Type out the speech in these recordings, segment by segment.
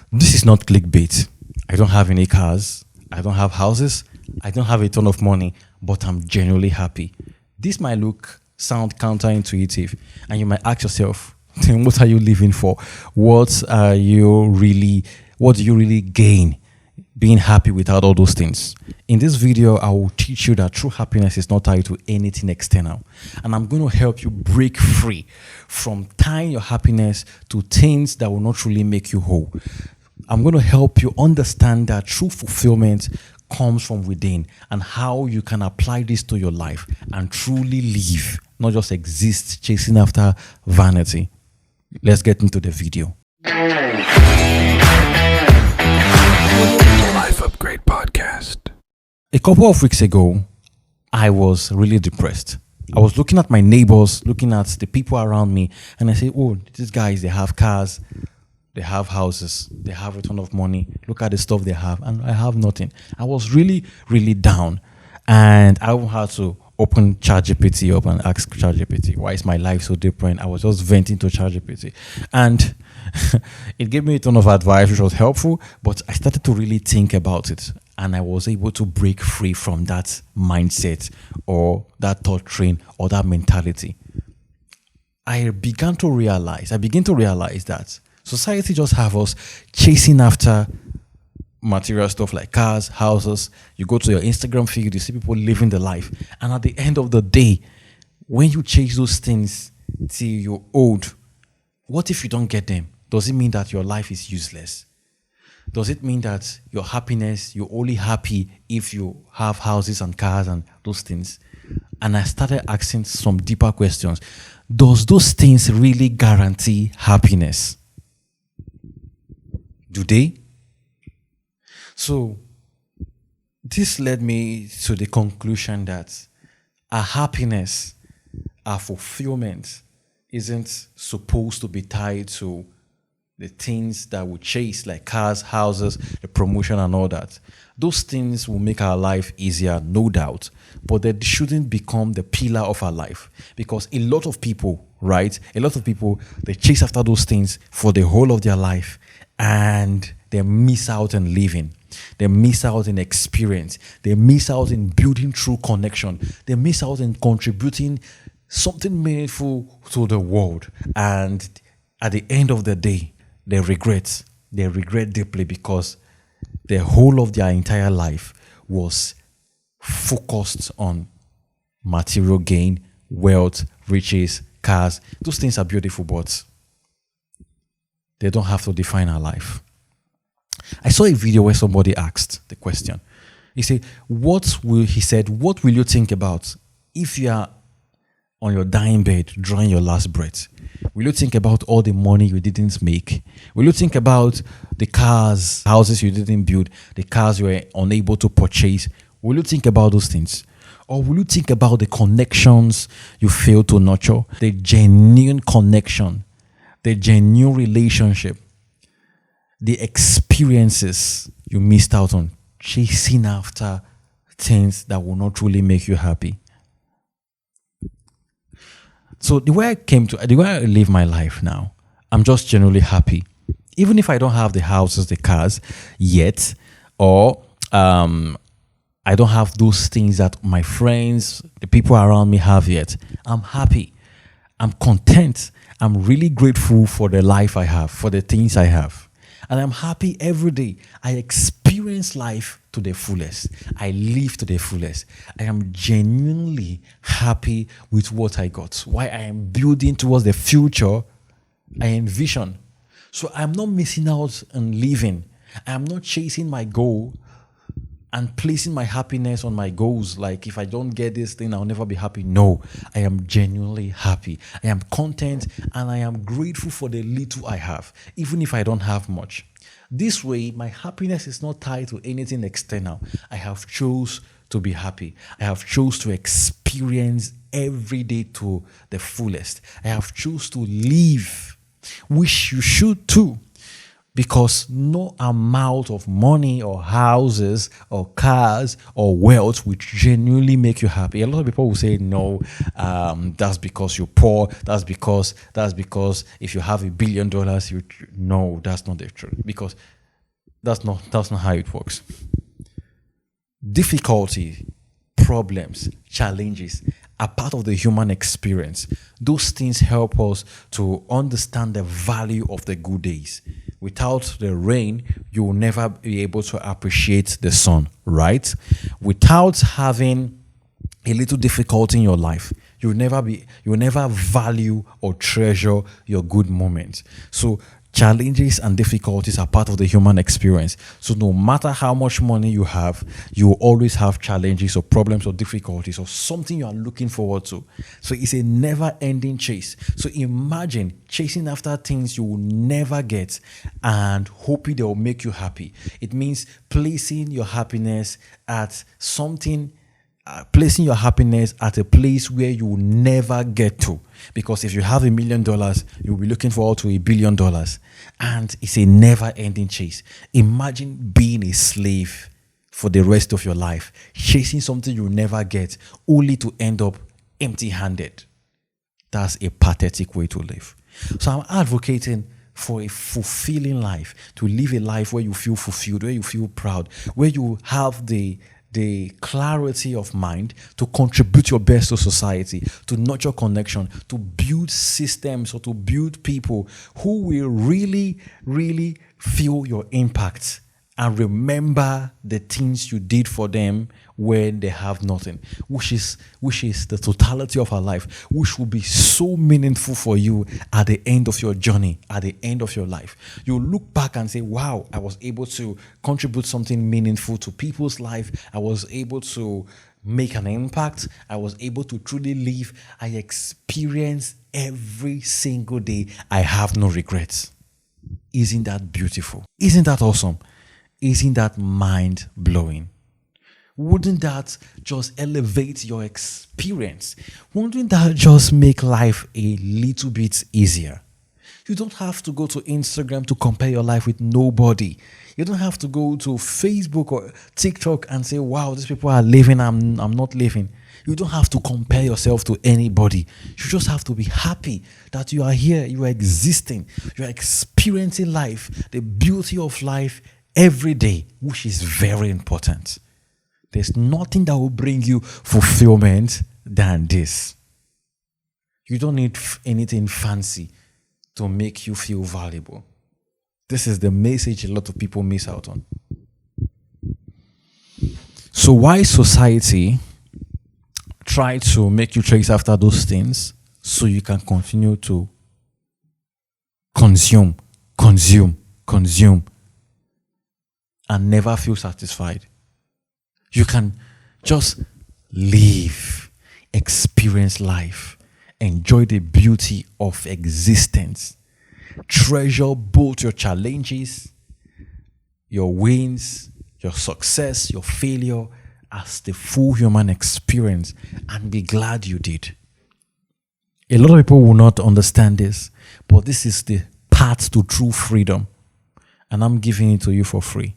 This is not clickbait. I don't have any cars. I don't have houses. I don't have a ton of money, but I'm genuinely happy. This might sound counterintuitive, and you might ask yourself, then what are you living for? What do you really gain being happy without all those things? In this video, I will teach you that true happiness is not tied to anything external. And I'm going to help you break free from tying your happiness to things that will not truly make you whole. I'm going to help you understand that true fulfillment comes from within and how you can apply this to your life and truly live, not just exist chasing after vanity. Let's get into the video. Life Upgrade Podcast. A couple of weeks ago, I was really depressed. I was looking at my neighbors, looking at the people around me, and I said, oh, these guys, they have cars, they have houses, they have a ton of money. Look at the stuff they have, and I have nothing. I was really, really down. And I had to open ChatGPT up and ask ChatGPT, why is my life so different? I was just venting to ChatGPT. And it gave me a ton of advice, which was helpful, but I started to really think about it. And I was able to break free from that mindset or that thought train or that mentality. I began to realize that society just have us chasing after material stuff like cars, houses. You go to your Instagram feed, you see people living the life. And at the end of the day, when you chase those things till you're old, what if you don't get them? Does it mean that your life is useless? Does it mean that your happiness, you're only happy if you have houses and cars and those things? And I started asking some deeper questions. Does those things really guarantee happiness? Do they? So this led me to the conclusion that our happiness, our fulfillment isn't supposed to be tied to the things that we chase, like cars, houses, the promotion and all that. Those things will make our life easier, no doubt, but they shouldn't become the pillar of our life. Because a lot of people, they chase after those things for the whole of their life and they miss out on living. They miss out in experience. They miss out in building true connection. They miss out in contributing something meaningful to the world. And at the end of the day, they regret deeply because the whole of their entire life was focused on material gain, wealth, riches, cars. Those things are beautiful, but they don't have to define our life. I saw a video where somebody asked the question. He said, what will you think about if you are on your dying bed, drawing your last breath? Will you think about all the money you didn't make? Will you think about the cars, houses you didn't build, the cars you were unable to purchase? Will you think about those things? Or will you think about the connections you failed to nurture, the genuine connection, the genuine relationship, the experiences you missed out on, chasing after things that will not truly make you happy? So the way I live my life now, I'm just generally happy. Even if I don't have the houses, the cars yet, or I don't have those things that my friends, the people around me have yet, I'm happy. I'm content. I'm really grateful for the life I have, for the things I have. And I'm happy every day. I experience life to the fullest. I live to the fullest. I am genuinely happy with what I got. Why I am building towards the future I envision. So I'm not missing out on living. I am not chasing my goal and placing my happiness on my goals. Like, if I don't get this thing, I'll never be happy. No, I am genuinely happy. I am content and I am grateful for the little I have, even if I don't have much. This way, my happiness is not tied to anything external. I have chose to be happy. I have chose to experience every day to the fullest. I have chose to live, which you should too. Because no amount of money or houses or cars or wealth will genuinely make you happy. A lot of people will say, no, that's because you're poor. That's because if you have $1 billion, you no, that's not the truth. Because that's not how it works. Difficulty, problems, challenges are part of the human experience. Those things help us to understand the value of the good days. Without the rain, you will never be able to appreciate the sun, right? Without having a little difficulty in your life, you will never value or treasure your good moments. So challenges and difficulties are part of the human experience. So no matter how much money you have, you will always have challenges or problems or difficulties or something you are looking forward to. So it's a never-ending chase. So imagine chasing after things you will never get and hoping they will make you happy. It means placing your happiness at something placing your happiness at a place where you will never get to. Because if you have $1 million, you'll be looking forward to $1 billion. And it's a never-ending chase. Imagine being a slave for the rest of your life, chasing something you'll never get, only to end up empty-handed. That's a pathetic way to live. So I'm advocating for a fulfilling life, to live a life where you feel fulfilled, where you feel proud, where you have the clarity of mind to contribute your best to society, to nurture connection, to build systems or to build people who will really, really feel your impact and remember the things you did for them when they have nothing, which is the totality of our life, which will be so meaningful for you at the end of your journey, at the end of your life. You look back and say, wow, I was able to contribute something meaningful to people's life. I was able to make an impact. I was able to truly live. I experience every single day. I have no regrets. Isn't that beautiful? Isn't that awesome? Isn't that mind-blowing? Wouldn't that just elevate your experience? Wouldn't that just make life a little bit easier? You don't have to go to Instagram to compare your life with nobody. You don't have to go to Facebook or TikTok and say, wow, these people are living, I'm not living. You don't have to compare yourself to anybody. You just have to be happy that you are here, you are existing, you are experiencing life, the beauty of life every day, which is very important. There's nothing that will bring you fulfillment than this. You don't need anything fancy to make you feel valuable. This is the message a lot of people miss out on. So why society try to make you chase after those things so you can continue to consume, and never feel satisfied? You can just live, experience life, enjoy the beauty of existence, treasure both your challenges, your wins, your success, your failure as the full human experience, and be glad you did. A lot of people will not understand this, but this is the path to true freedom, and I'm giving it to you for free.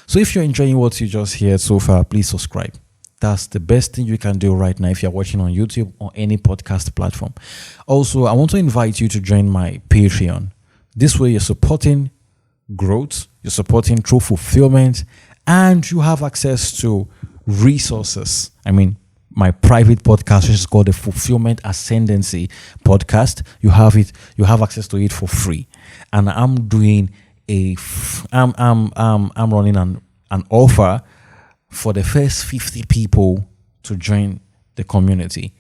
So if you're enjoying what you just heard so far, please subscribe. That's the best thing you can do right now if you're watching on YouTube or any podcast platform. Also, I want to invite you to join my Patreon. This way you're supporting growth, you're supporting true fulfillment, and you have access to resources. I mean, my private podcast, which is called the Fulfillment Ascendancy Podcast. You have access to it for free. And I'm doing I'm running an offer for the first 50 people to join the community.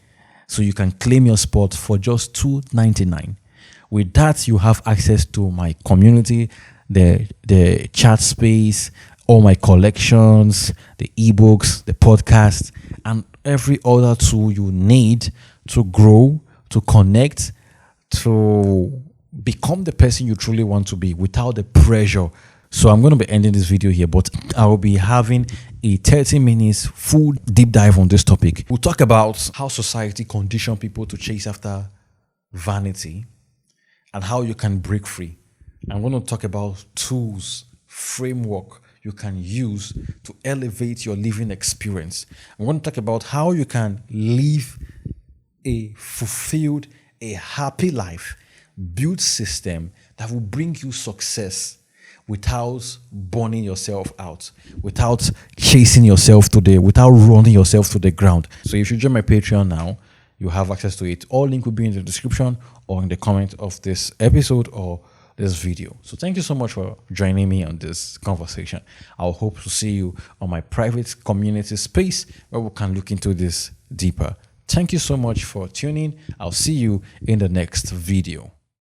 So you can claim your spot for just $2.99. With that, you have access to my community, the chat space, all my collections, the ebooks, the podcast, and every other tool you need to grow, to connect, to become the person you truly want to be without the pressure. So I'm going to be ending this video here, but I will be having a 30 minutes full deep dive on this topic. We'll talk about how society conditions people to chase after vanity and how you can break free. I'm going to talk about tools, framework you can use to elevate your living experience. I'm going to talk about how you can live a fulfilled, a happy life, build system that will bring you success without burning yourself out, without chasing yourself without running yourself to the ground. So if you join my Patreon now, you have access to it. All link will be in the description or in the comment of this episode or this video. So thank you so much for joining me on this conversation. I'll hope to see you on my private community space where we can look into this deeper. Thank you so much for tuning. I'll see you in the next video.